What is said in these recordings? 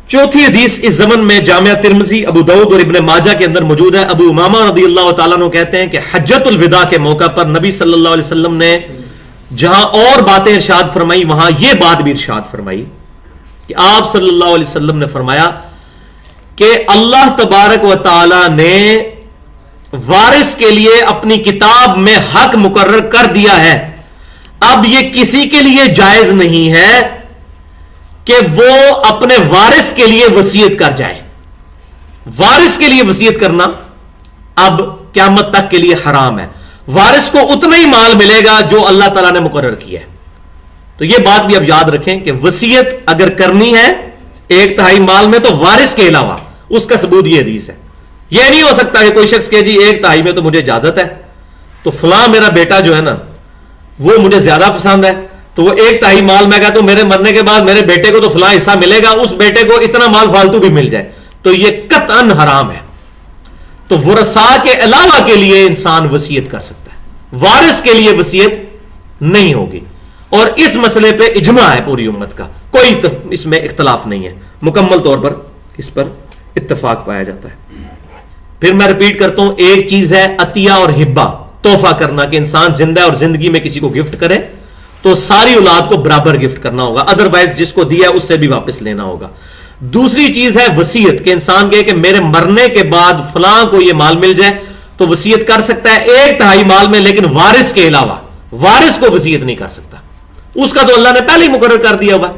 چوتھی حدیث اس زمن میں جامعہ ترمذی، ابو داؤد اور ابن ماجہ کے اندر موجود ہے. ابو امامہ رضی اللہ تعالیٰ عنہ کہتے ہیں کہ حجۃ الوداع کے موقع پر نبی صلی اللہ علیہ وسلم نے جہاں اور باتیں ارشاد فرمائی وہاں یہ بات بھی ارشاد فرمائی کہ آپ صلی اللہ علیہ وسلم نے فرمایا کہ اللہ تبارک و تعالی نے وارث کے لیے اپنی کتاب میں حق مقرر کر دیا ہے. اب یہ کسی کے لیے جائز نہیں ہے کہ وہ اپنے وارث کے لیے وصیت کر جائے. وارث کے لیے وصیت کرنا اب قیامت تک کے لیے حرام ہے. وارث کو اتنا ہی مال ملے گا جو اللہ تعالیٰ نے مقرر کیا ہے. تو یہ بات بھی اب یاد رکھیں کہ وصیت اگر کرنی ہے 1/3 مال میں تو وارث کے علاوہ، اس کا ثبوت یہ حدیث ہے. یہ نہیں ہو سکتا کہ کوئی شخص کہے جی 1/3 میں تو مجھے اجازت ہے، تو فلاں میرا بیٹا جو ہے نا وہ مجھے زیادہ پسند ہے، تو وہ 1/3 مال میں گا تو میرے مرنے کے بعد میرے بیٹے کو تو فلاں حصہ ملے گا، اس بیٹے کو اتنا مال فالتو بھی مل جائے، تو یہ قطعاً حرام ہے. تو ورثاء کے علاوہ کے لیے انسان وصیت کر سکتا ہے، وارث کے لیے وصیت نہیں ہوگی. اور اس مسئلے پہ اجماع ہے پوری امت کا، کوئی اس میں اختلاف نہیں ہے، مکمل طور پر اس پر اتفاق پایا جاتا ہے. پھر میں ریپیٹ کرتا ہوں، ایک چیز ہے عطیہ اور ہبہ، تحفہ کرنا، کہ انسان زندہ اور زندگی میں کسی کو گفٹ کرے تو ساری اولاد کو برابر گفٹ کرنا ہوگا، ادروائز جس کو دیا اس سے بھی واپس لینا ہوگا. دوسری چیز ہے وصیت، کہ انسان کہے کہ میرے مرنے کے بعد فلاں کو یہ مال مل جائے، تو وصیت کر سکتا ہے 1/3 مال میں، لیکن وارث کے علاوہ وارث کو وصیت نہیں کر سکتا. اس کا تو اللہ نے پہلے ہی مقرر کر دیا ہوا،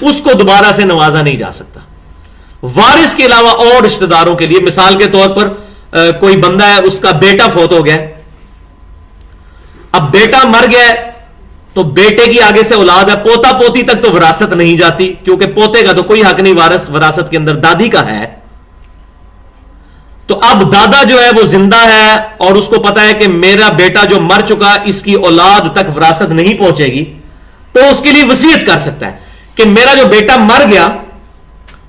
اس کو دوبارہ سے نوازا نہیں جا سکتا. وارث کے علاوہ اور رشتہ داروں کے لیے، مثال کے طور پر کوئی بندہ ہے، اس کا بیٹا فوت ہو گیا، اب بیٹا مر گیا تو بیٹے کی آگے سے اولاد ہے، پوتا پوتی تک تو وراثت نہیں جاتی، کیونکہ پوتے کا تو کوئی حق نہیں وراثت کے اندر، دادی کا ہے. تو اب دادا جو ہے وہ زندہ ہے اور اس کو پتا ہے کہ میرا بیٹا جو مر چکا اس کی اولاد تک وراثت نہیں پہنچے گی، تو اس کے لیے وصیت کر سکتا ہے کہ میرا جو بیٹا مر گیا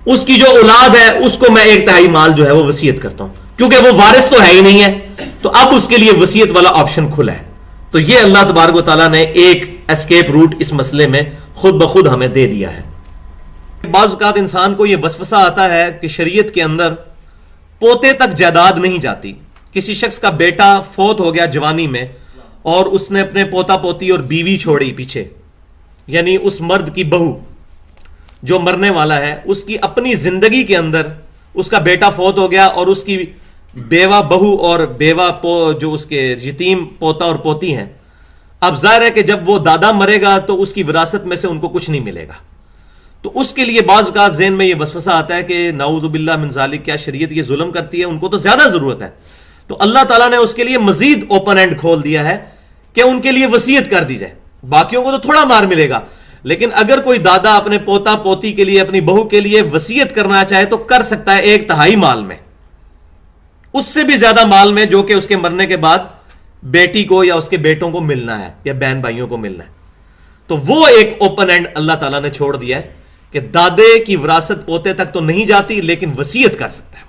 اس کی جو اولاد ہے اس کو میں 1/3 مال جو ہے وہ وصیت کرتا ہوں، کیونکہ وہ وارث تو ہے ہی نہیں ہے. تو اب اس کے لیے وصیت والا آپشن کھلا ہے. تو یہ اللہ تبارک و تعالیٰ نے ایک اسکیپ روٹ اس مسئلے میں خود بخود ہمیں دے دیا ہے. بعض اوقات انسان کو یہ وسوسہ آتا ہے کہ شریعت کے اندر پوتے تک جائیداد نہیں جاتی. کسی شخص کا بیٹا فوت ہو گیا جوانی میں اور اس نے اپنے پوتا پوتی اور بیوی چھوڑی پیچھے، یعنی اس مرد کی بہو جو مرنے والا ہے، اس کی اپنی زندگی کے اندر اس کا بیٹا فوت ہو گیا اور اس کی بیوہ بہو اور بیوہ جو اس کے یتیم پوتا اور پوتی ہیں. اب ظاہر ہے کہ جب وہ دادا مرے گا تو اس کی وراثت میں سے ان کو کچھ نہیں ملے گا. تو اس کے لیے بعض اوقات ذہن میں یہ وسوسہ آتا ہے کہ نعوذ باللہ من ذالک، کیا شریعت یہ ظلم کرتی ہے؟ ان کو تو زیادہ ضرورت ہے. تو اللہ تعالیٰ نے اس کے لیے مزید اوپن اینڈ کھول دیا ہے کہ ان کے لیے وصیت کر دی جائے. باقیوں کو تو تھوڑا مار ملے گا، لیکن اگر کوئی دادا اپنے پوتا پوتی کے لیے، اپنی بہو کے لیے وصیت کرنا چاہے تو کر سکتا ہے 1/3 مال میں، اس سے بھی زیادہ مال میں جو کہ اس کے مرنے کے بعد بیٹی کو یا اس کے بیٹوں کو ملنا ہے یا بہن بھائیوں کو ملنا ہے. تو وہ ایک اوپن اینڈ اللہ تعالیٰ نے چھوڑ دیا ہے کہ دادے کی وراثت پوتے تک تو نہیں جاتی لیکن وصیت کر سکتا ہے.